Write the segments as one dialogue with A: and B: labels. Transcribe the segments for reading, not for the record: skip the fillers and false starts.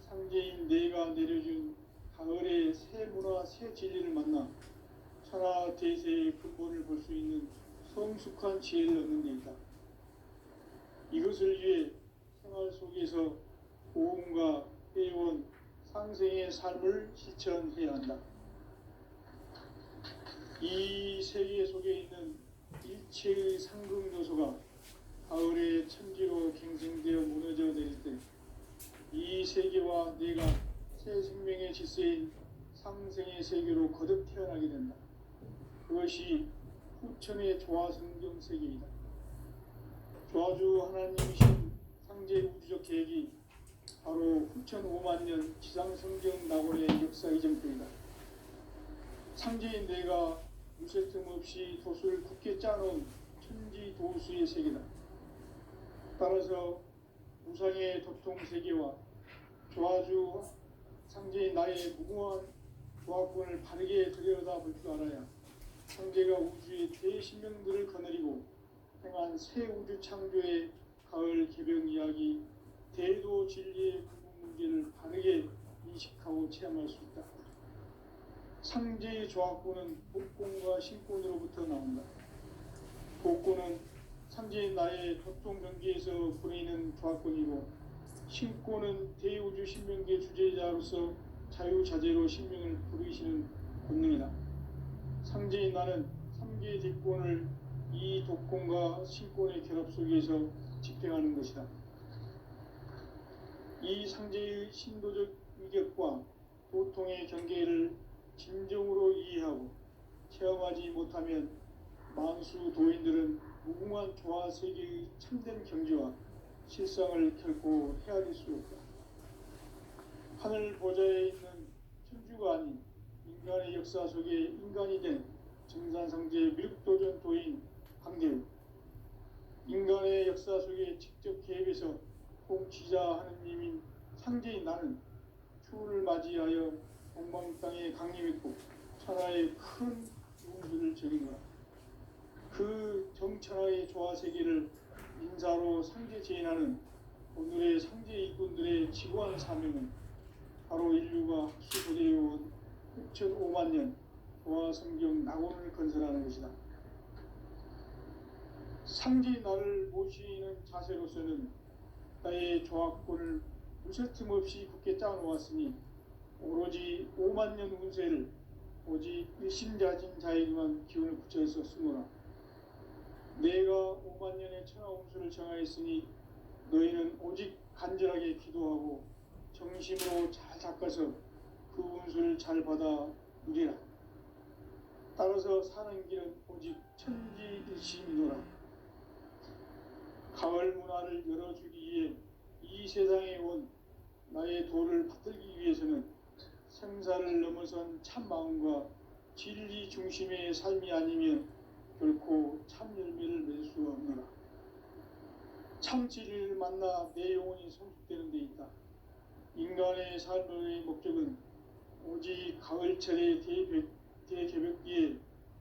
A: 상제인 내가 내려준 가을의 새 문화 새 진리를 만나 천하 대세의 근본을 볼 수 있는 성숙한 지혜를 얻는 데 있다. 이것을 위해 생활 속에서 고음과 회원 상생의 삶을 실천해야 한다. 이 세계 속에 있는 일체의 상극 요소가 가을의 천지로 갱생되어 무너져 내릴 때 이 세계와 내가 새 생명의 질서인 상생의 세계로 거듭 태어나게 된다. 그것이 후천의 조화성경 세계이다. 조화주 하나님이신 상제 우주적 계획이 바로 후천 5만 년 지상성경 낙원의 역사 이전 때이다. 상제인 내가 무쇠 틈 없이 도수를 굳게 짜놓은 천지 도수의 세계다. 따라서 우상의 도통 세계와 조화주 상제인 나의 무궁한 조화권을 바르게 들여다볼 줄 알아야 상제가 우주의 대신명들을 거느리고 행한 새 우주 창조의 가을 개병 이야기 대도 진리의 구분 문제를 바르게 인식하고 체험할 수 있다. 상제의 조화권은 복권과 신권으로부터 나온다. 복권은 상제인 나의 도통 경계에서 보내는 조화권이고, 신권은 대우주 신명계 주제자로서 자유자재로 신명을 부르시는 본능이다. 상제인 나는 3개의 뒷권을 이 독권과 신권의 결합 속에서 집행하는 것이다. 이 상제의 신도적 위격과 도통의 경계를 진정으로 이해하고 체험하지 못하면 만수 도인들은 무궁한 조화 세계의 참된 경지와 실상을 결코 헤아릴 수 없다. 하늘 보좌에 있는 천주가 아닌 인간의 역사 속에 인간이 된 정산상제 미륵도전 도인 강대우, 인간의 역사 속에 직접 개입해서 통치자 하느님인 상제인 나는 추운을 맞이하여 동방 땅에 강림했고 천하의 큰 용수를 적인 거라. 그 정천하의 조화 세계를 인사로 상제 제인하는 오늘의 상제 일꾼들의 지고한 사명은 바로 인류가 학수고대해온 후천 5만 년 조화 성경 낙원을 건설하는 것이다. 상제 나를 모시는 자세로서는 나의 조화권을 무쇠 틈 없이 굳게 짜놓았으니 오로지 5만 년 운세를 오직 일심자진 자에게만 기운을 붙여서 쓰노라. 내가 5만 년의 천하 운수를 정하였으니 너희는 오직 간절하게 기도하고 정심으로 잘 닦아서 그 운수를 잘 받아 누리라. 따라서 사는 길은 오직 천지일심이노라. 가을 문화를 열어주기 위해 이 세상에 온 나의 도를 받들기 위해서는 생사를 넘어선 참 마음과 진리 중심의 삶이 아니면 결코 참 열매를 맺을 수 없노라. 참 진리를 만나 내 영혼이 성숙되는 데 있다. 인간의 삶의 목적은 오직 가을철의 대개벽기에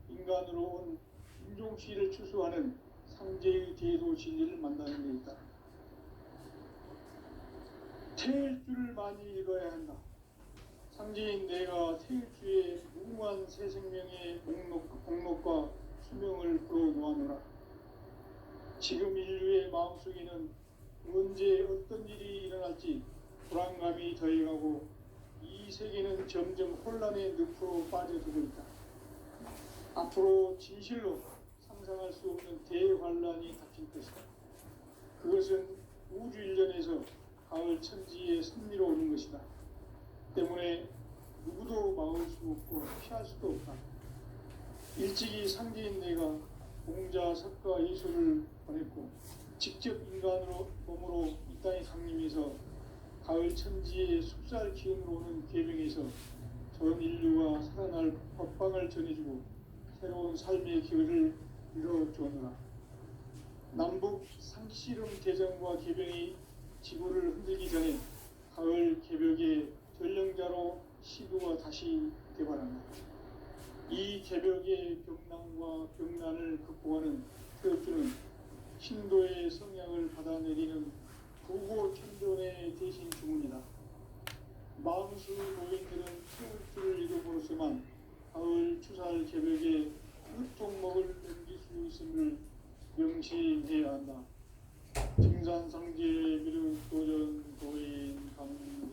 A: 인간으로 온 인종시를 추수하는 상제의 대도 진리를 만나는 데 있다. 태일주를 많이 읽어야 한다. 상제인 내가 태일주의 무궁한 새 생명의 목록과 수명을 풀어놓아노라. 지금 인류의 마음속에는 언제 어떤 일이 일어날지 불안감이 더해가고 이 세계는 점점 혼란의 늪으로 빠져들고 있다. 앞으로 진실로 상상할 수 없는 대환란이 닥칠 것이다. 그것은 우주 일련에서 가을 천지의 섭리로 오는 것이다. 때문에 누구도 막을 수 없고 피할 수도 없다. 일찍이 상제인 내가 공자, 석가, 예수를 보냈고 직접 인간으로 몸으로 이 땅에 강림해서 가을 천지의 숲살 기운으로 오는 계명에서 전 인류가 살아날 법방을 전해주고 새로운 삶의 길을 이뤄주었노라. 남북 상씨름 대전과 개병이 지구를 흔들기 전에 가을 개벽의 전령자로 시도가 다시 개발한다. 이 개벽의 병난과 병난을 극복하는 태엽주는 신도의 성향을 받아내리는 부고 천존의 대신 주문이다. 있어야지만 가을 추살 개벽에 끝종목을 넘길 수 있음을 명심해야 한다. 증산상제 미륵도전 도인 강대구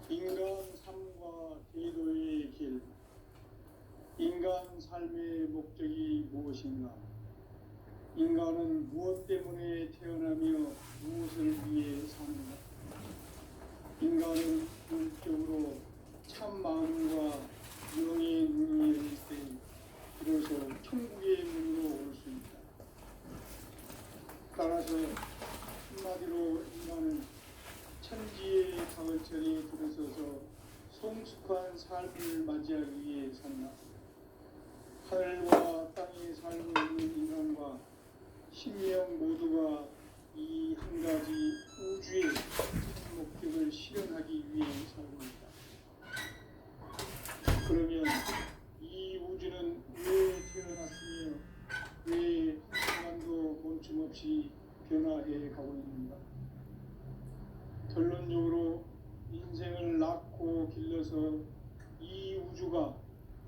A: 인간 삶과 제도의 길. 인간 삶의 목적이 무엇인가? 인간은 무엇 때문에 태어나며 무엇을 위해 사는가? 인간은 본격적으로 참 마음과 영의 눈이 열릴 때 비로소 천국의 문으로 올 수 있다. 따라서 한마디로 인간은 천지의 가을철에 들어서서 성숙한 삶을 맞이하기 위해 산다. 하늘과 땅에 살고 있는 인간과 신명 모두가 이 한 가지 우주의 참 목적을 실현하기 위해 살고 있다. 그러면 이 우주는 왜 태어났으며 왜 한순간도 멈춤없이 변화해 가고 있는가? 결론적으로 인생을 낳고 길러서 이 우주가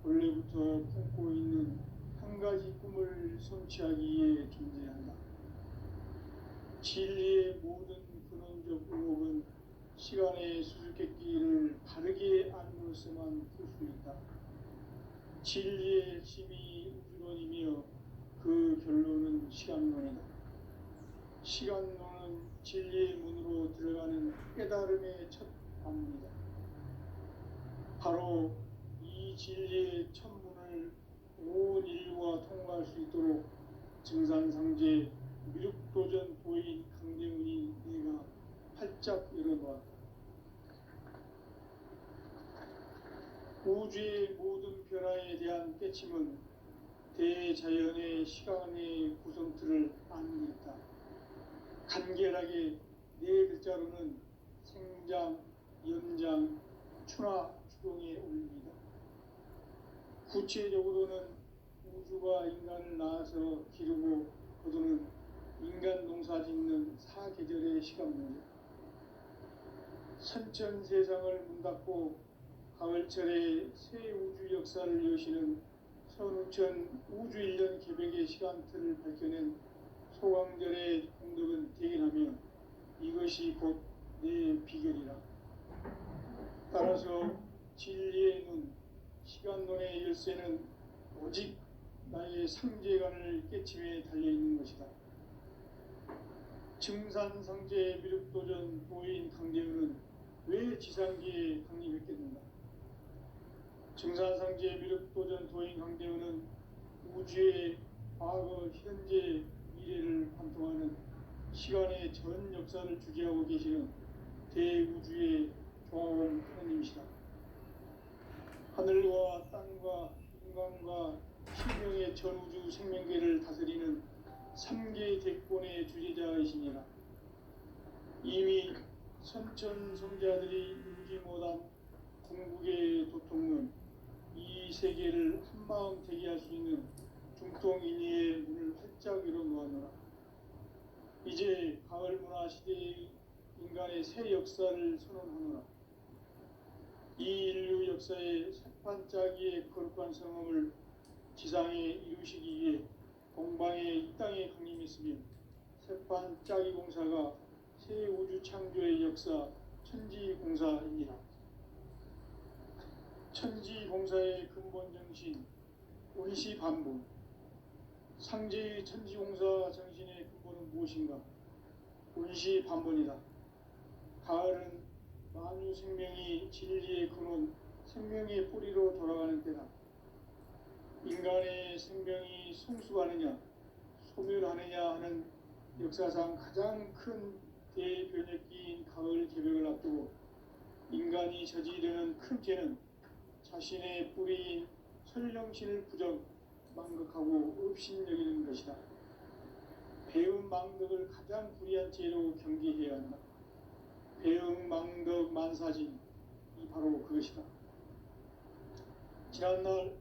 A: 원래부터 품고 있는 한 가지 꿈을 성취하기 위해 존재한다. 진리의 모든 근원적 의혹은 시간의 수수께끼를 바르게 알므로서만 풀 수 있다. 진리의 핵심이 우주론이며 그 결론은 시간론이다. 시간론은 진리의 문으로 들어가는 깨달음의 첫 관문이다. 바로 이 진리의 천문을 온 인류가 통과할 수 있도록 증산상제 미륵도전 도인 강대훈이 내가 활짝 열어놓았다. 우주의 모든 변화에 대한 깨침은 대자연의 시간의 구성틀을 아는 데 있다. 간결하게 네 글자로는 생장, 연장, 추나 추동에 올립니다. 구체적으로는 우주가 인간을 낳아서 기르고 거두는 인간 농사 짓는 사계절의 시간입니다. 선천 세상을 문 닫고 가을철에 새 우주 역사를 여시는 선우천 우주 1년 개벽의 시간틀을 밝혀낸 소강절의 공덕은 대견하며 이것이 곧 내 비결이라. 따라서 진리의 눈, 시간론의 열쇠는 오직 나의 상제관을 깨침에 달려있는 것이다. 증산상제 미륵도전 도인 강대훈은 왜 지상계에 강림했겠는가? 증산상제 미륵도전 도인 강대훈은 우주의 과거, 현재, 미래를 관통하는 시간의 전 역사를 주재하고 계시는 대우주의 조화원 하나님이시다. 하늘과 땅과 인간과 신명의 전우주 생명계를 다스리는 3개 대권의 주재자이시니라. 이미 선천성자들이 누리지 못한 궁극의 도통은 이 세계를 한마음 되게 할 수 있는 중통인의의 문을 활짝 열어놓았노라. 이제 가을 문화 시대의 인간의 새 역사를 선언하노라. 이 인류 역사의 새판짜기의 거룩한 성험을 지상에 이루시기 위해 동방의 이 땅에 강림했으며 새판짜기 공사가 새 우주 창조의 역사 천지공사입니다. 천지공사의 근본 정신 원시반복. 상제의 천지공사 정신의 근본은 무엇인가? 원시반복이다. 가을은 만유 생명이 진리의 근원, 생명의 뿌리로 돌아가는 때다. 인간의 생명이 성숙하느냐, 소멸하느냐 하는 역사상 가장 큰 대변혁기인 가을 개벽을 앞두고 인간이 저지르는 큰 죄는 자신의 뿌리인 설령신을 부정, 망극하고 업신여기는 것이다. 배움 망덕을 가장 불의한 죄로 경계해야 한다. 배움 망덕 만사진, 이 바로 그것이다. 지난날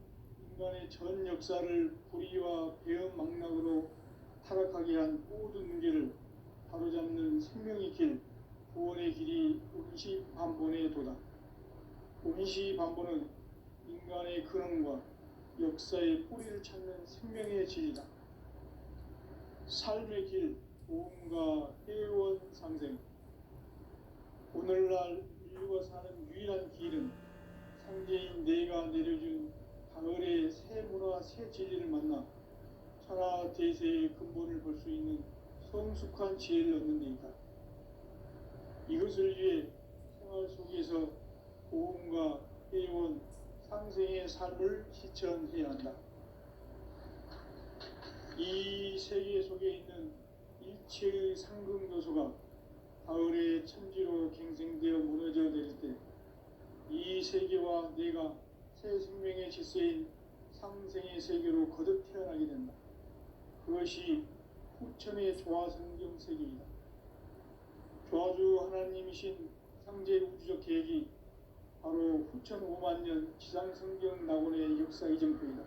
A: 인간의 전 역사를 불의와 배은망락으로 타락하게 한 모든 문제를 바로잡는 생명의 길, 구원의 길이 운시반본의 도다. 운시반본은 인간의 근원과 역사의 뿌리를 찾는 생명의 진리다. 삶의 길, 도움과 회원 상생. 오늘날 인류가 사는 유일한 길은 상제인 내가 내려준 가을의 새 문화, 새 진리를 만나 천하 대세의 근본을 볼 수 있는 성숙한 지혜를 얻는 데 있다. 이것을 위해 생활 속에서 도움과 회원, 상생의 삶을 실천해야 한다. 이 세계 속에 있는 일체의 상금요소가 가을의 천지로 갱생되어 무너져 내릴 때 이 세계와 내가 새 생명의 질서인 상생의 세계로 거듭 태어나게 된다. 그것이 후천의 조화성경 세계이다. 조화주 하나님이신 상제 우주적 계획이 바로 후천 5만 년 지상성경 낙원의 역사 이정표이다.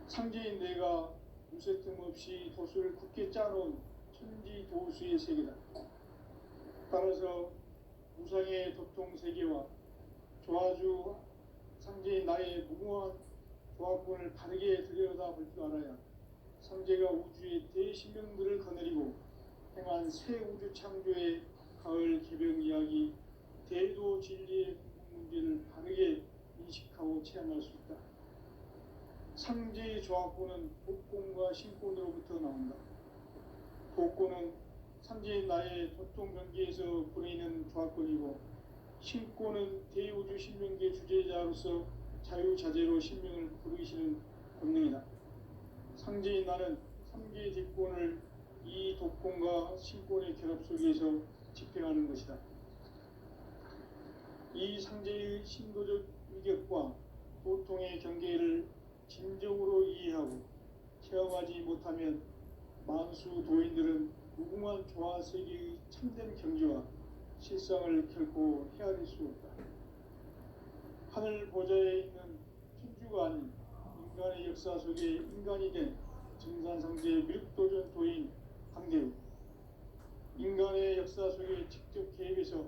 A: 상제인 내가 무쇠틈 없이 도수를 굳게 짜놓은 천지 도수의 세계다. 따라서 무상의 도통 세계와 조화주 상제인 나의 무궁한 조화권을 바르게 들여다볼 줄 알아야 상제가 우주의 대신명들을 거느리고 행한 새 우주 창조의 가을 개병 이야기, 대도 진리의 문제를 바르게 인식하고 체험할 수 있다. 상제의 조화권은 복권과 신권으로부터 나온다. 복권은 상제인 나의 도통 경계에서 보내는 조화권이고, 신권은 대우주 신명계 주제자로서 자유자재로 신명을 부르시는 권능이다. 상제인 나는 3개의 뒷권을 이 독권과 신권의 결합 속에서 집행하는 것이다. 이 상제의 신도적 위격과 도통의 경계를 진정으로 이해하고 체험하지 못하면 만수 도인들은 무궁한 조화세계의 참된 경지와 실상을 결코 헤아릴 수 없다. 하늘 보좌에 있는 천주가 아닌 인간의 역사 속에 인간이 된 증산상제의 밀도전 도인 강대우, 인간의 역사 속에 직접 개입해서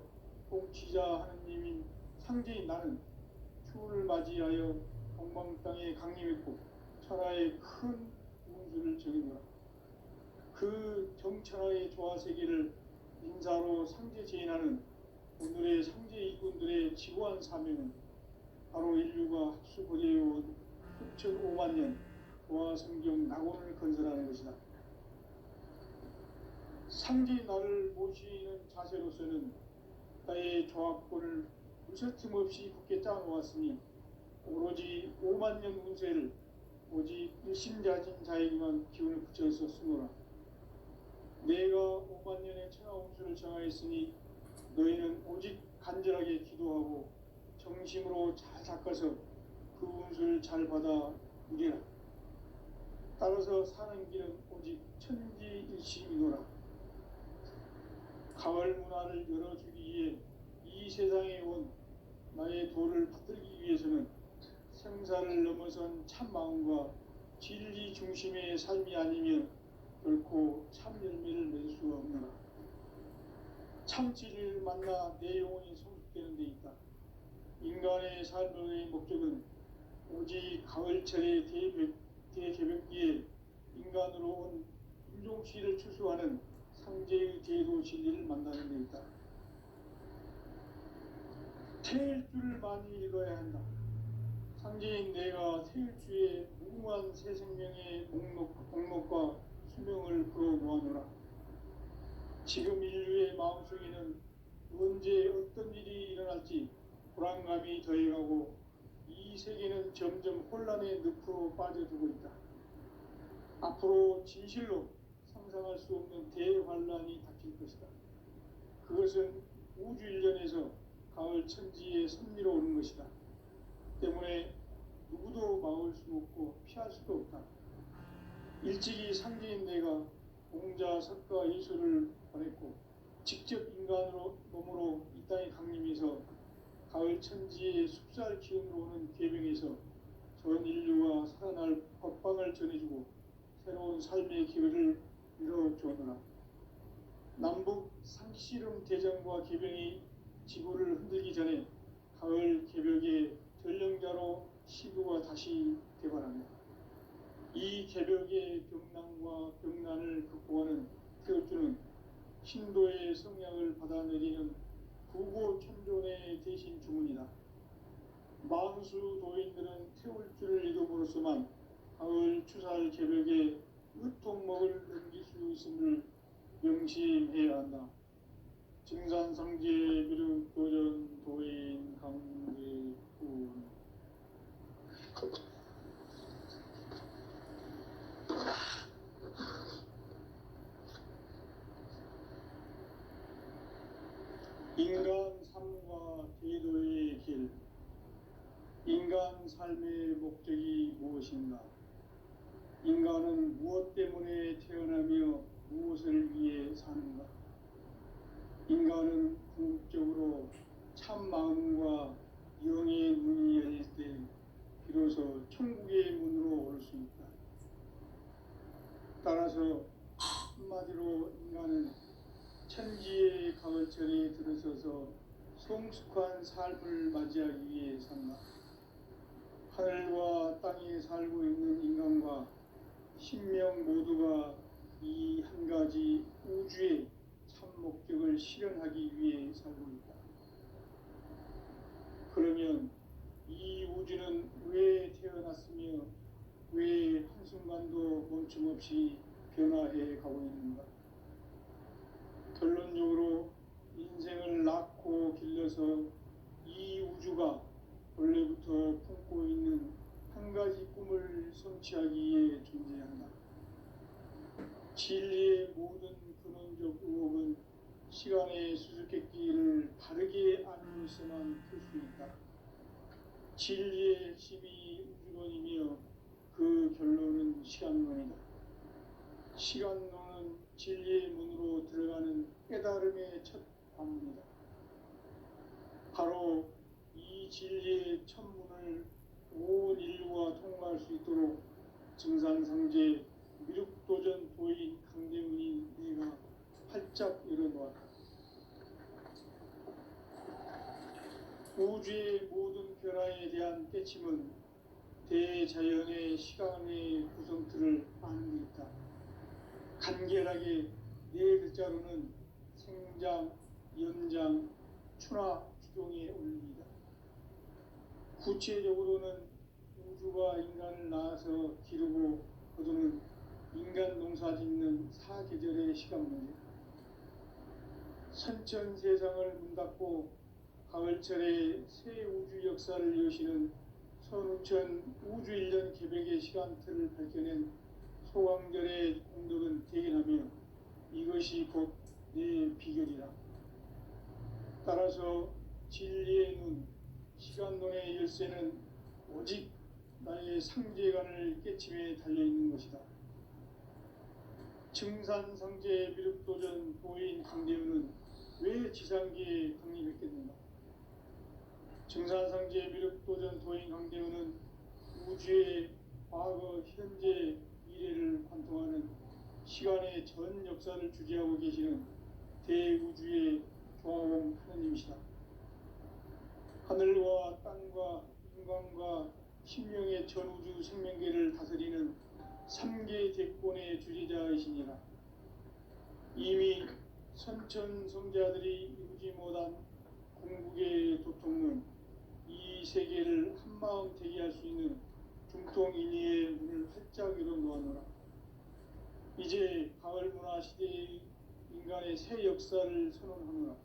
A: 통치자 하느님인 상제인 나는 추후를 맞이하여 동방 땅에 강림했고 천하의 큰 운수를 정해노라. 그 정천하의 조화세계를 인사로 상제 제인하는 오늘의 상제 이군들의 지고한 사명은 바로 인류가 학수고대해온 후천 5만 년 조화성경 낙원을 건설하는 것이다. 상제 나를 모시는 자세로서는 나의 조합권을 무쇠틈 없이 굳게 짜놓았으니 오로지 5만 년 운세를 오직 일심자진 자에게만 기운을 붙여서 쓰노라. 내가 5만 년의 천하 운수를 정하였으니 너희는 오직 간절하게 기도하고 정심으로 잘 닦아서 그 운수를 잘 받아 누리라. 따라서 사는 길은 오직 천지일심이노라. 가을 문화를 열어주기 위해 이 세상에 온 나의 도를 받들기 위해서는 생사를 넘어선 참 마음과 진리 중심의 삶이 아니면 결코 참 열매를 낼 수 없노라. 참 진리를 만나 내 영혼이 성숙되는 데 있다. 인간의 삶의 목적은 오직 가을철의 대개벽기에 인간으로 온 인종시를 추수하는 상제의 대도 진리를 만나는 데 있다. 태일주를 많이 읽어야 한다. 상제인 내가 태일주의 무궁한 새 생명의 목록과 수명을 풀어 놓아노라. 지금 인류의 마음속에는 언제 어떤 일이 일어날지 불안감이 더해가고 이 세계는 점점 혼란의 늪으로 빠져들고 있다. 앞으로 진실로 상상할 수 없는 대환란이 닥칠 것이다. 그것은 우주 일련에서 가을 천지의 섭리로 오는 것이다. 때문에 누구도 막을 수 없고 피할 수도 없다. 일찍이 상제인 내가 공자, 석가, 예수를 보냈고 직접 인간으로 몸으로 이 땅에 강림해서 가을 천지의 숲살 기운으로 오는 계명에서 전 인류 전해주고 새로운 삶의 기회를 열어주었노라. 남북 상씨름 대전과 개병이 지구를 흔들기 전에 가을 개벽의 전령자로 시구가 다시 개발합니다. 이 개벽의 병난과 병난을 극복하는 태울주는 신도의 성약을 받아내리는 구고천존의 대신 주문이다. 만수 도인들은 태울주를 이름으로서만 가을 추살 개벽의 으통목을 넘길 수 있음을 명심해야 한다. 증산상제 미륵도전 도인 강제군. 인간 삶과 대도의 길. 인간 삶의 목적이 무엇인가? 인간은 무엇 때문에 태어나며 무엇을 위해 사는가? 인간은 궁극적으로 참 마음과 영의 문이 열릴 때 비로소 천국의 문으로 올 수 있다. 따라서 한마디로 인간은 천지의 가을철에 들어서서 성숙한 삶을 맞이하기 위해 산다. 하늘과 땅에 살고 있는 인간과 신명 모두가 이 한 가지 우주의 참 목적을 실현하기 위해 살고 있다. 그러면 이 우주는 왜 태어났으며 왜 한순간도 멈춤없이 변화해 가고 있는가? 결론적으로 인생을 낳고 길러서 이 우주가 원래부터 품고 있는 한 가지 꿈을 성취하기 위해 존재한다. 진리의 모든 근원적 의혹은 시간의 수수께끼를 바르게 알고서만 풀 수 있다. 진리의 핵심이 우주론이며 그 결론은 시간론이다. 시간론은 진리의 문으로 들어가는 깨달음의 첫 관문이다. 바로 이 진리의 첫 문을 온 인류가 통과할 수 있도록 증산상제 미륵도전 도인 강대문이 내가 활짝 열어놓았다. 우주의 모든 변화에 대한 깨침은 대자연의 시간의 구성틀을 아는 데 있다. 간결하게 네 글자로는 생장, 연장, 추나 추종의 원리이다. 구체적으로는 우주가 인간을 낳아서 기르고 거두는 인간 농사 짓는 사계절의 시간 문제. 선천 세상을 문 닫고 가을철에 새 우주 역사를 여시는 선우천 우주 1년 개벽의 시간틀을 밝혀낸 소강절의 공덕은 대견하며 이것이 곧 내 비결이라. 따라서 진리의 눈, 시간론의 열쇠는 오직 나의 상제관을 깨침에 달려있는 것이다. 증산상제 미륵도전 도인 강대우는 왜 지상계에 강림했겠는가? 증산상제 미륵도전 도인 강대우는 우주의 과거, 현재, 미래를 관통하는 시간의 전 역사를 주재하고 계시는 대우주의 조화공 하느님이시다. 하늘과 땅과 인간과 신명의 전우주 생명계를 다스리는 3계 대권의 주재자이시니라. 이미 선천성자들이 이루지 못한 궁극의 도통론, 이 세계를 한마음 대기할 수 있는 중통인의의 문을 활짝 열어놓았노라. 이제 가을 문화 시대의 인간의 새 역사를 선언하노라.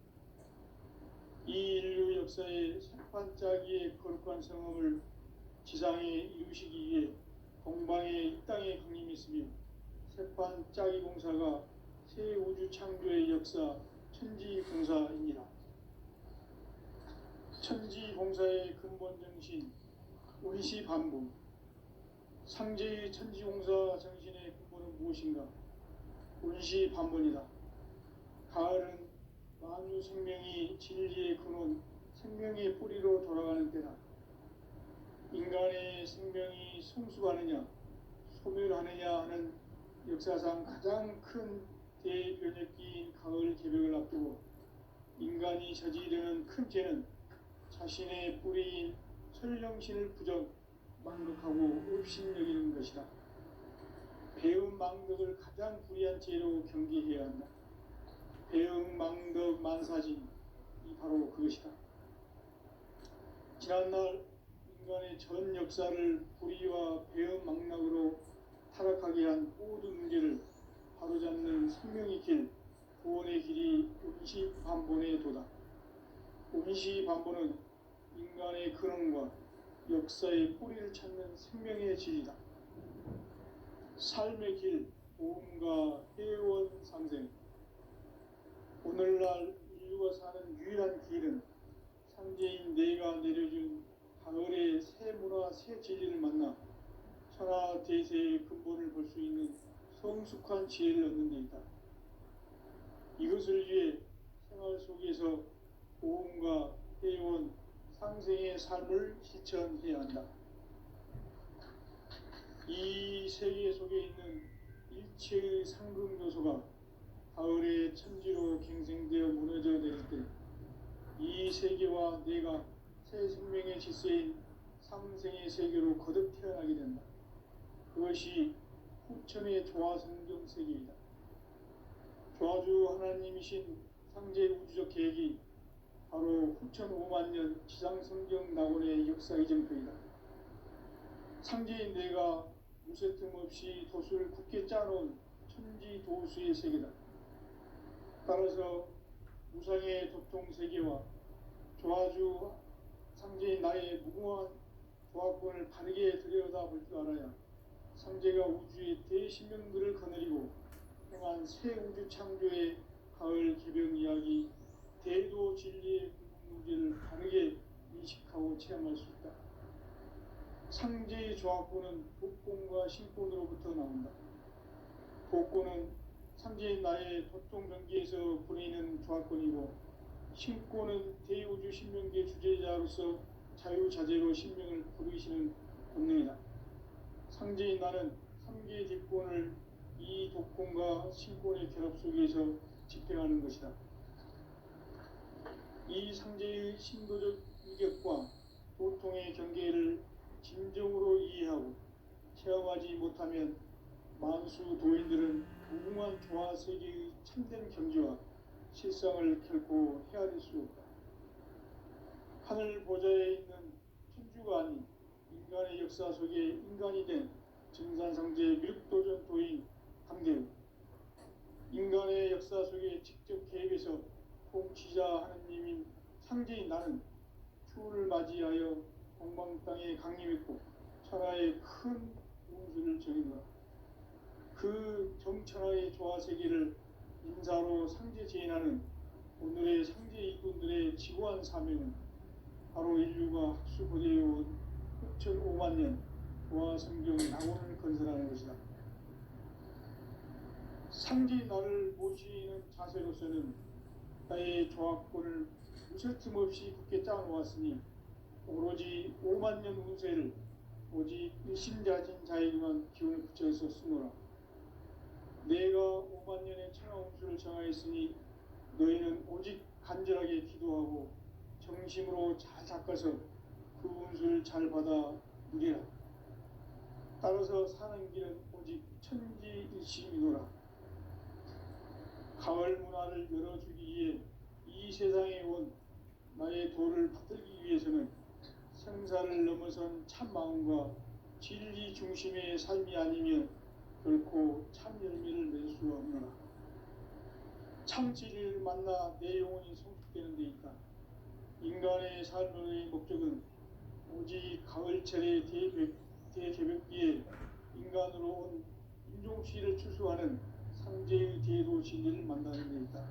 A: 이 인류 역사의 새반짝이의 거룩한 성험을 지상에 이루시기 위해 동방의 이 땅에 강림했으며 새반짝이 공사가 새 우주 창조의 역사 천지공사이니라. 천지공사의 근본 정신 운시반복. 상제의 천지공사 정신의 근본은 무엇인가? 운시반본이다. 가을은 만유 생명이 진리의 근원, 생명의 뿌리로 돌아가는 때다. 인간의 생명이 성숙하느냐, 소멸하느냐 하는 역사상 가장 큰 대변혁기인 가을 개벽을 앞두고 인간이 저지르는 큰 죄는 자신의 뿌리인 설령신을 부정 망극하고 업신여기는 것이다. 배음 망덕을 가장 불의한 죄로 경계해야 한다. 배음 망덕 만사진이 바로 그것이다. 지난날 인간의 전 역사를 불의와 배음 망락으로 타락하게 한 모든 문제를 바로잡는 생명의 길, 구원의 길이 운시반본의 도다. 운시반본은 인간의 근원과 역사의 뿌리를 찾는 생명의 질이다. 삶의 길, 보험과 회원 상생. 오늘날 인류가 사는 유일한 길은 상제인 내가 내려준 가을의 새 문화, 새 진리를 만나 천하 대세의 근본을 볼 수 있는 성숙한 지혜를 얻는 데 있다. 이것을 위해 생활 속에서 보험과 회원, 상생의 삶을 실천해야 한다. 이 세계 속에 있는 일체의 상금 요소가 가을의 천지로 갱생되어 무너져 내릴 때 이 세계와 내가 새 생명의 질서인 상생의 세계로 거듭 태어나게 된다. 그것이 후천의 조화성경 세계이다. 조화주 하나님이신 상제 우주적 계획이 바로 후천 5만 년 지상성경 낙원의 역사 이정표이다. 상제인 내가 무쇠틈 없이 도수를 굳게 짜놓은 천지 도수의 세계다. 따라서 무상의 도통 세계와 조화주 상제인 나의 무궁한 조화권을 바르게 들여다볼 줄 알아야 상제가 우주의 대신명들을 거느리고 행한 새 우주 창조의 가을 개벽 이야기, 대도 진리의 문제를 바르게 인식하고 체험할 수 있다. 상제의 조화권은 복권과 신권으로부터 나온다. 복권은 상제인 나의 도통병기에서 보내는 조화권이고, 신권은 대우주 신명계 주제자로서 자유자재로 신명을 부르시는 본능이다. 상제인 나는 3개의 뒷권을 이 독권과 신권의 결합 속에서 집행하는 것이다. 이 상제의 신도적 위격과 도통의 경계를 진정으로 이해하고 체험하지 못하면 만수 도인들은 무궁한 조화 세계의 참된 경지와 실상을 결코 헤아릴 수 없다. 하늘 보좌에 있는 천주가 아닌 인간의 역사 속에 인간이 된 증산상제 밀도전 도인 강대우, 인간의 역사 속에 직접 개입해서 통치자 하느님인 상제인 나는 추운을 맞이하여 동방 땅에 강림했고 천하의 큰 운수를 정했노라. 그 정천하의 조화세계를 인사로 상제 제인하는 오늘의 상제 일꾼들의 지고한 사명은 바로 인류가 학수고대해온 6,5만 년 조화성경 낙원을 건설하는 것이다. 상제인 나를 모시는 자세로서는 나의 조화권을 무쇠틈 없이 굳게 짜놓았으니 오로지 5만 년 운세를 오직 일심자진 자에게만 기운을 붙여서 쓰노라. 내가 5만 년의 천하 운수를 정하였으니 너희는 오직 간절하게 기도하고 정심으로 잘 닦아서 그 운수를 잘 받아 누리라. 따라서 사는 길은 오직 천지일심이노라. 가을 문화를 열어주기 위해 이 세상에 온 나의 도를 받들기 위해서는 생사를 넘어선 참 마음과 진리 중심의 삶이 아니면 결코 참 열매를 맺을 수 없노라. 참 진리를 만나 내 영혼이 성숙되는 데 있다. 인간의 삶의 목적은 오직 가을철의 대개벽기에 인간으로 온 인종시를 추수하는 상제의 대도 진리를 만나는 데 있다.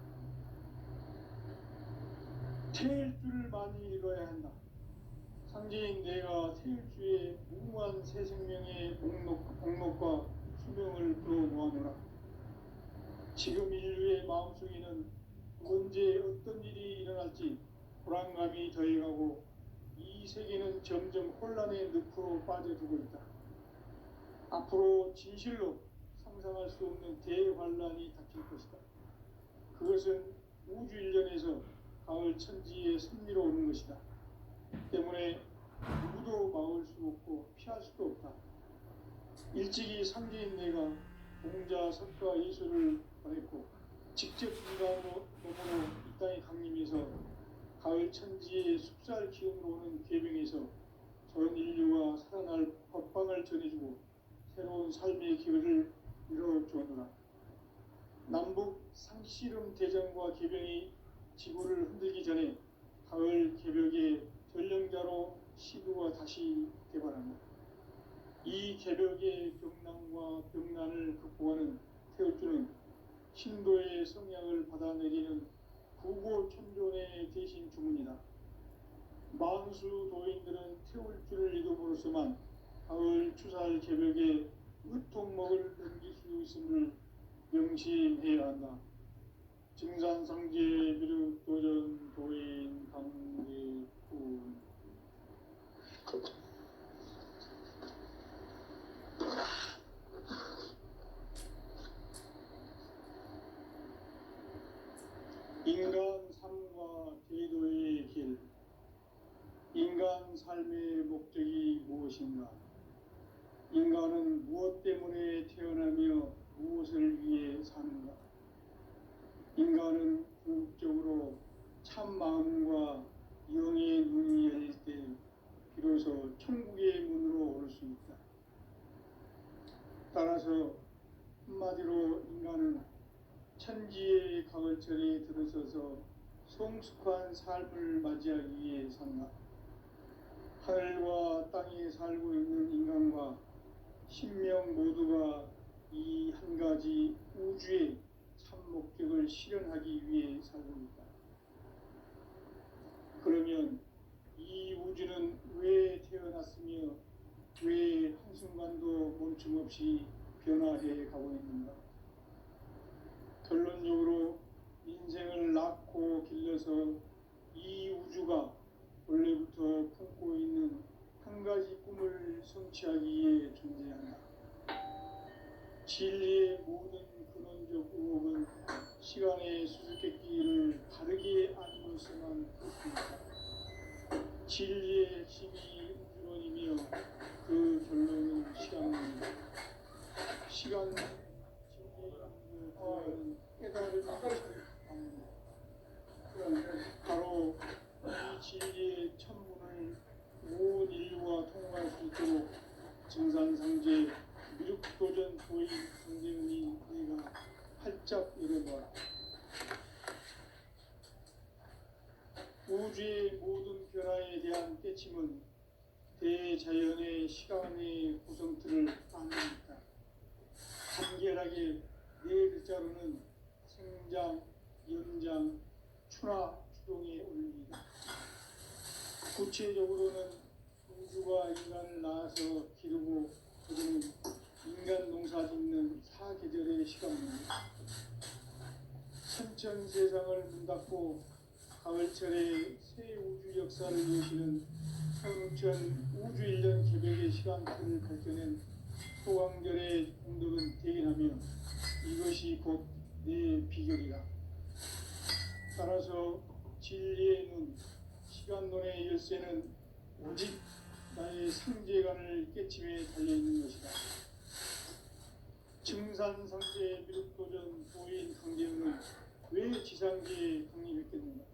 A: 태일주를 많이 읽어야 한다. 상제인 내가 태일주의 무궁한 새 생명의 목록과 수명을 불어모아노라. 지금 인류의 마음속에는 언제 어떤 일이 일어날지 불안감이 더해가고 이 세계는 점점 혼란의 늪으로 빠져들고 있다. 앞으로 진실로 상상할 수 없는 대환란이 닥칠 것이다. 그것은 우주 일련에서 가을 천지의 섭리로 오는 것이다. 때문에 누구도 막을 수 없고 피할 수도 없다. 일찍이 상제인 내가 공자, 석가, 예수를 보냈고 직접 인간으로 이 땅에 강림해서 가을 천지의 숲살 기운으로 오는 계명에서 전 인류가 살아날 법방을 전해주고 새로운 삶의 기회를 이뤄주었노라. 남북 상씨름 대전과 개병이 지구를 흔들기 전에 가을 개벽의 전령자로 시도가 다시 개발합니다. 이 개벽의 병난과 병난을 극복하는 태울주는 신도의 성향을 받아내리는 구고천존의 대신 주문이다. 만수 도인들은 태울주를 이름으로서만 가을 추살 개벽의 으통목을 넘길 수 있음을 명심해야 한다. 증산상제 비륵 도전 도인 강대군. 인간 삶과 제도의 길. 인간 삶의 목적이 무엇인가? 인간은 무엇 때문에 태어나며 무엇을 위해 사는가? 인간은 궁극적으로 참 마음과 영의 눈이 열릴 때 비로소 천국의 문으로 올 수 있다. 따라서 한마디로 인간은 천지의 가을철에 들어서서 성숙한 삶을 맞이하기 위해 산다. 하늘과 땅에 살고 있는 인간과 신명 모두가 이 한 가지 우주의 참 목적을 실현하기 위해 살고 있다. 그러면 이 우주는 왜 태어났으며 왜 한순간도 멈춤없이 변화해 가고 있는가? 결론적으로 인생을 낳고 길러서 이 우주가 원래부터 품고 있는 한 가지 꿈을 성취하기 위해 존재한다. 진리의 모든 근원적 의혹은 시간의 수수께끼를 바르게 알고서만 그렇습니다. 진리의 핵심이 우주론이며 그 결론은 시간론이다. 시간 진리의 깨달음이 바로 이 진리의 천문을 온 인류가 통과할 수 있도록 증산상제 미륵도전 도인 강대훈이 내가 활짝 열어봐라. 우주의 모든 변화에 대한 깨침은 대자연의 시간의 구성틀을 아닙니다. 간결하게 네 글자로는 생장, 연장, 추나 추동의 원리이다. 구체적으로는 우주가 인간을 낳아서 기르고 그들은 인간 농사 짓는 사계절의 시간입니다. 천천세상을 문 닫고 가을철에 새 우주 역사를 이어지는 현우천 우주 1년 개벽의 시간틀을 밝혀낸 소강절의 공덕은 대견하며 이것이 곧 내 비결이다. 따라서 진리의 눈, 시간론의 열쇠는 오직 나의 상제관을 깨침에 달려있는 것이다. 증산상제 미륵도전 도인 강제훈은 왜 지상계에 강림했겠는가?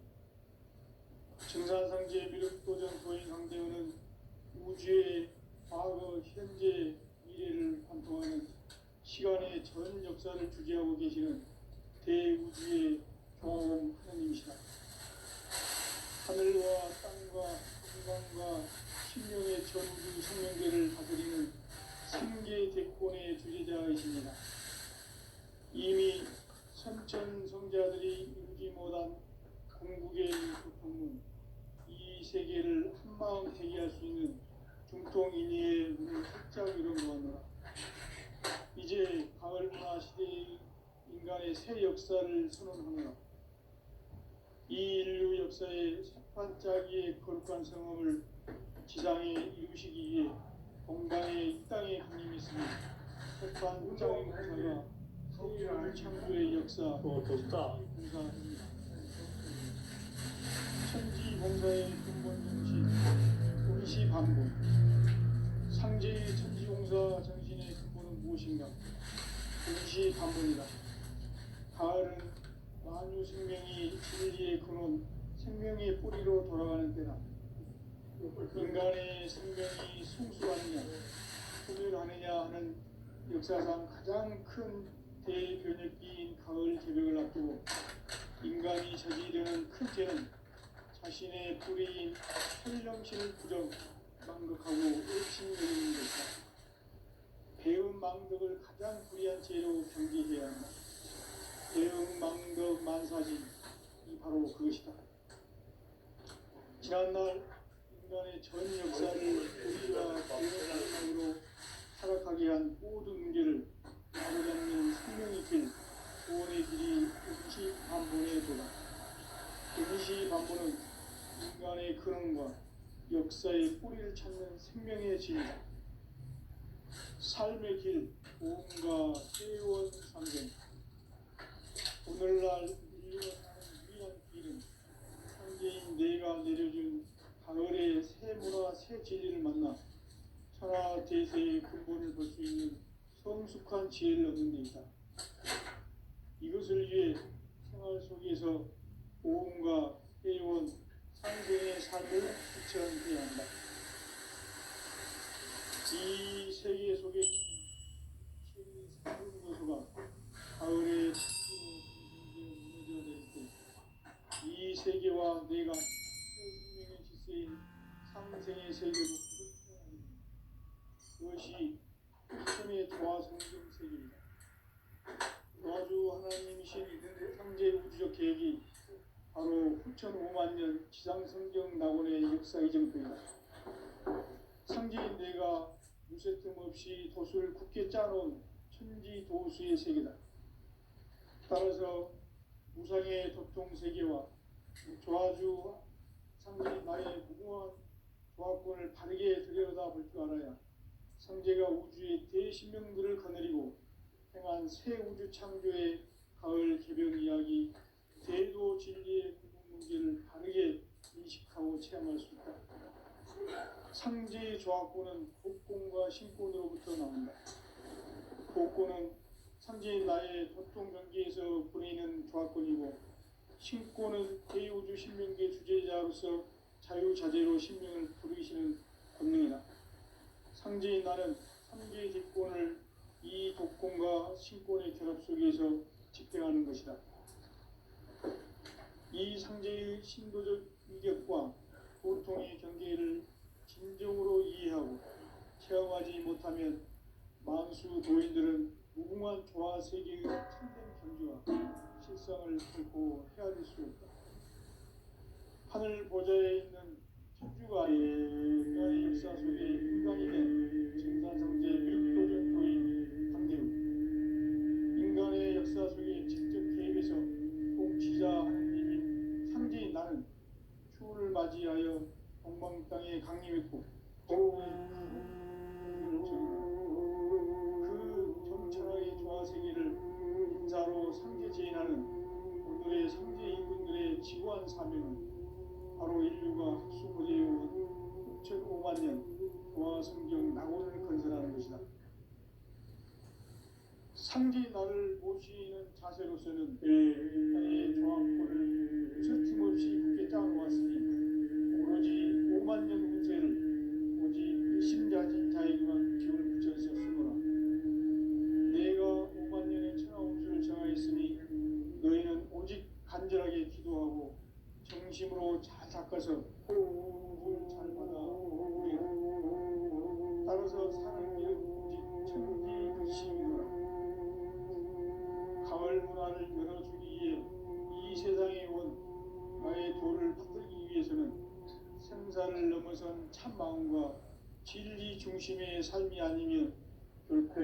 A: 증산상제 미륵도전 도인 강제훈은 우주의 과거, 현재, 미래를 관통하는 시간의 전 역사를 주재하고 계시는 대우주의 경험 하나님이시다. 하늘과 땅과 한강과 신령의 전우주 생명계를 다스리는 생계 대권의 주제자이십니다. 이미 선천 성자들이 이루지 못한 궁극의 고통문, 이 세계를 한마음 대기할 수 있는 중통인의의 문을 활짝 열어놓았노라. 이제 가을 문화 시대의 인간의 새 역사를 선언하노라. 이 인류 역사의 새반짝이의 거룩한 성험을 지상에 이루시기 위해 공간의 이 땅에 강림했습니다. 있으니 핵반 짱공사가 세계를 창조의 역사
B: 좋다.
A: 공사입니다. 천지공사의 근본 정신 임시반복. 상제의 천지공사 정신의 근본은 무엇인가? 임시반복이다. 가을은 만유 생명이 진리의 근원, 생명의 뿌리로 돌아가는 때다. 인간의 생명이 성숙하느냐, 소멸하느냐 하는 역사상 가장 큰 대변혁기인 가을 개벽을 앞두고 인간이 저지르는 큰 죄는 자신의 뿌리인 혈령신을 부정, 망극하고 의심여기는 것이다. 배은 망덕을 가장 불의한 죄로 경계해야 한다. 배은 망덕 만사진이 바로 그것이다. 지난날 인간의 전 역사를 우리와 배은 망덕으로 타락하게 한 모든 문제를 바로잡는 생명의 길, 구원의 길이 임시반본의 도다. 임시반본은 인간의 근원과 역사의 뿌리를 찾는 생명의 진이다. 삶의 길, 보험과 회원 상생. 오늘날 인류가 사는 유일한 길은 상제인 내가 내려준 가을의 새 문화, 새 진리를 만나 천하 대세의 근본을 볼 수 있는 성숙한 지혜를 얻는 데 있다. 이것을 위해 생활 속에서 보험과 회원, 상생의 삶을 실천해야 한다. 이 세계 속에 신의 새로운 요소가 가을의 풍부로 무너져 내릴 때 이 세계와 내가 새 생명의 질서인 상생의 세계로 그것이 천의 조화 성경 세계이다. 조화주 하나님이신 상제 우주적 계획이 바로 후천 5만 년 지상성경 낙원의 역사 이정표이다. 상제인 내가 무쇠 틈 없이 도수를 굳게 짜놓은 천지 도수의 세계다. 따라서 무상의 도통 세계와 조화주 상제인 나의 무궁한 조화권을 바르게 들여다볼 줄 알아야 상제가 우주의 대신명들을 거느리고 행한 새 우주 창조의 가을 개벽 이야기, 대도 진리의 근본 문제를 바르게 인식하고 체험할 수 있다. 상제의 조화권은 복권과 신권으로부터 나온다. 복권은 상제인 나의 도통 경계에서 부리는 조화권이고, 신권은 대우주 신명계 주제자로서 자유자재로 신명을 부르시는 권능이다. 상제인 나는 상제의 뒷권을 이 독권과 신권의 결합 속에서 집행하는 것이다. 이 상제의 신도적 위력과 보통의 경계를 진정으로 이해하고 체험하지 못하면 만수 도인들은 무궁한 조화 세계의 참된 경지와 실상을 결코 헤아릴 수 없다. 하늘 보좌에 있는 천주가 인간의 역사 속에 인간이 된 증산상제 육도적 도인 강대우, 인간의 역사 속에 직접 개입해서 통치자 하느님인 상제인 나는 추후를 맞이하여 동방 땅에 강림했고 그 정천하의 조화세계를 인사로 상제 제인하는 오늘의 상제 인군들의 지구한 사명은 바로 인류가 학수고대해온 6,5만 년 조화 성경 낙원을 건설하는 것이다. 상제인 나를 모시는 자세로서는 나의 조화권을 서팀없이 굳게 짜놓았으니 오로지 5만 년 운세를 오직 심자진 자에게만 기운을 붙여서 쓰거라. 내가 5만 년의 천하 운수를 정하였으니 너희는 오직 간절하게 기도하고 정심으로 잘 닦아서 공부를 잘 받아 우리라. 따라서 사는 길은 오직 천지불심이노라. 가을 문화를 열어주기 위해 이 세상에 온 나의 도를 받들기 위해서는 생사를 넘어선 참 마음과 진리 중심의 삶이 아니면 결코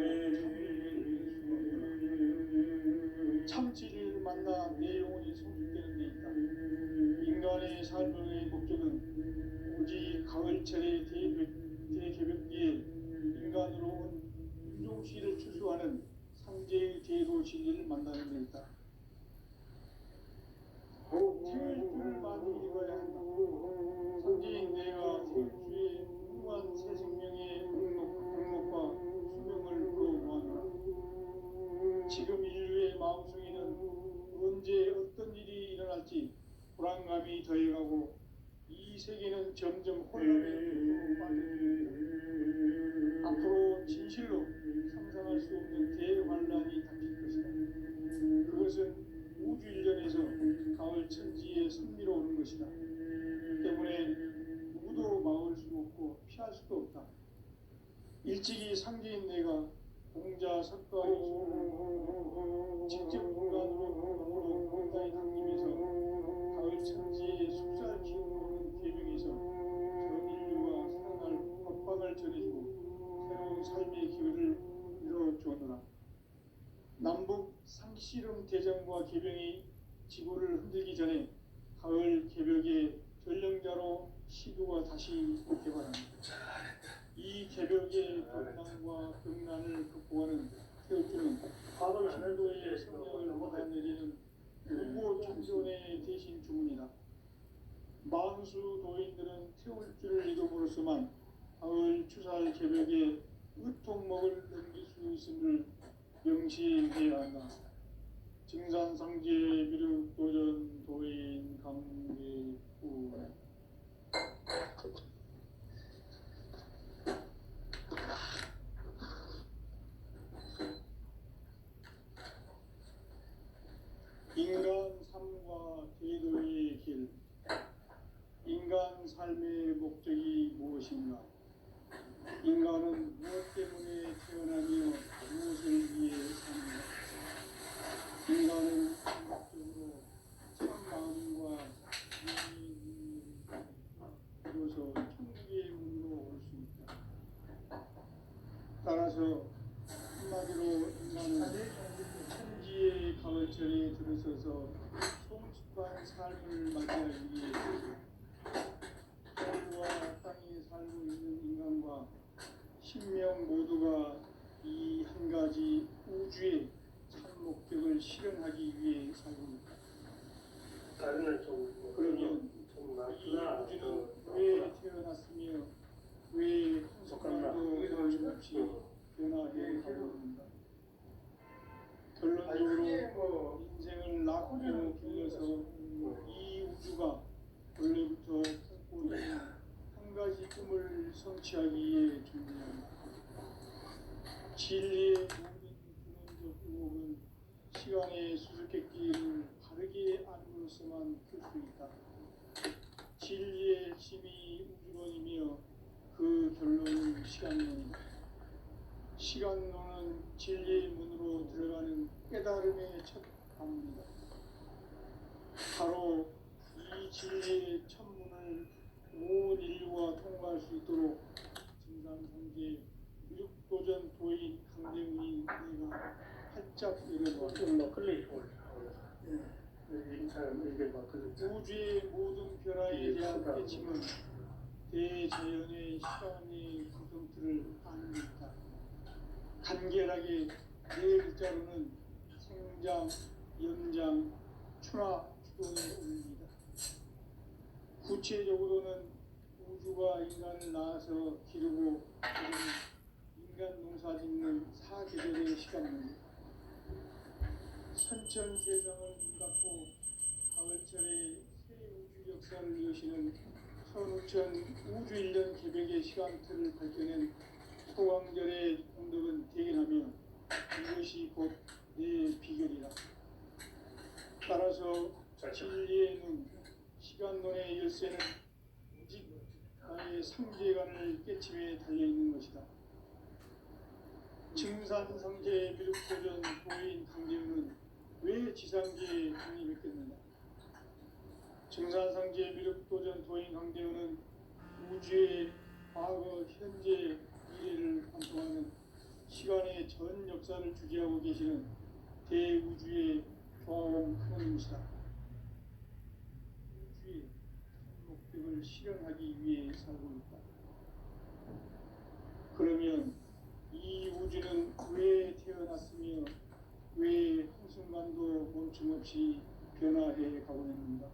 A: 참 진리를 만나 내 영혼이 성숙되는 데 있다. 인간의 삶의 목적은 오직 가을철의 대개벽기에 인간으로 온 최후 진리를 만나는 데 있다. 태울 줄을 많이 읽어야 한다. 선지인 내가 태울 주의 무한 새 생명의 공목과 수명을 거부하노라. 지금 인류의 마음속에는 언제 어떤 일이 일어날지 불안감이 더해가고 이 세계는 점점 혼란에 빠져들고 앞으로 진실로 상상할 수 없는 대환란이 닥칠 것이다. 그것은 우주 일련에서 가을 천지에 선미로 오는 것이다. 때문에 누구도 막을 수 없고 피할 수도 없다. 일찍이 상제인 내가 공자 석가의 소를 직접 인간으로 공자의 당김에서 가을 천지에 숙살 키우는 계명에서 전 인류가 살아날 법방을 전해주고 새로운 삶의 기회를 이뤄주었노라. 남북 상씨름 대전과 개병이 지구를 흔들기 전에 가을 개벽의 전령자로 시두가 다시 개발합니다. 이 개벽의 동난과 병난을 극복하는 태극기는 신도의 성령을 받아내리는 불보 천존의 대신 주문이다. 만수 도인들은 태울 줄을 이름으로서만 가을 추살 개벽의 으통목을 넘길 수 있음을 명시해야 한다. 증산상제 미륵 도전 도인 강대구 인간 삶과 제도의 길. 인간 삶의 목적이 무엇인가? 인간은 무엇 때문에 태어나며 무엇을 위해 사는가? 인간은 궁극적으로 참 마음과 비로소 천국의 문으로 올 수 있다. 따라서 한마디로 인간은 천지의 가을철에 들어서서 성숙한 삶을 맞이하기 위해 하늘과 땅에 살고 있는 인간과 신명 모두가 이 한 가지 우주의 참 목적을 실현하기 위해 살고 있다. 그러면 이 우주는 왜 태어났으며 왜 한 순간도 거침없이 변화해 가고 있는가? 결론적으로 인생을 낳고 길러서 이 우주가 원래부터 품고 있는 한 가지 꿈을 성취하기 위해 준비한다. 진리의 모든 근원적 의혹은 시간의 수수께끼를 바르게 안으로서만 풀 수 있다. 진리의 핵심이 우주론이며 그 결론은 시간론이다. 시간론은 진리의 문으로 들어가는 깨달음의 첫 방문이다. 바로 이 진리의 첫 문을 온 인류가 통과할 수 있도록 증산상제 미륵도전 도인 강대훈이 내가 활짝 열어놓았다. 우주의 모든 변화에 대한 깨침은 대자연의 시간의 구성틀을 아는 것이다. 간결하게 네 글자로는 생장, 연장, 추나, 주동에 올립니다. 구체적으로는 우주가 인간을 낳아서 기르고 인간 농사 짓는 사계절의 시간입니다. 선천 세상을 눈닫고 가을철에 새 우주 역사를 여시는 선우천 우주 일년 개벽의 시간틀을 밝혀낸 소강절의 공덕은 대견하며 이것이 곧 내 비결이다. 따라서 진리의 눈, 시간론의 열쇠는 오직 나의 상제관을 깨침에 달려있는 것이다. 증산상제 미륵도전 도인 강대훈은 왜 지상계에 강림했겠느냐? 증산상제 미륵도전 도인 강대훈은 우주의 과거, 현재, 미래를 관통하는 시간의 전 역사를 주재하고 계시는 대우주의 조화원 큰원님이시다. 우주의 목적을 실현하기 위해 살고 있다. 그러면 이 우주는 왜 태어났으며 왜 없이 변화해 가고 있습니다.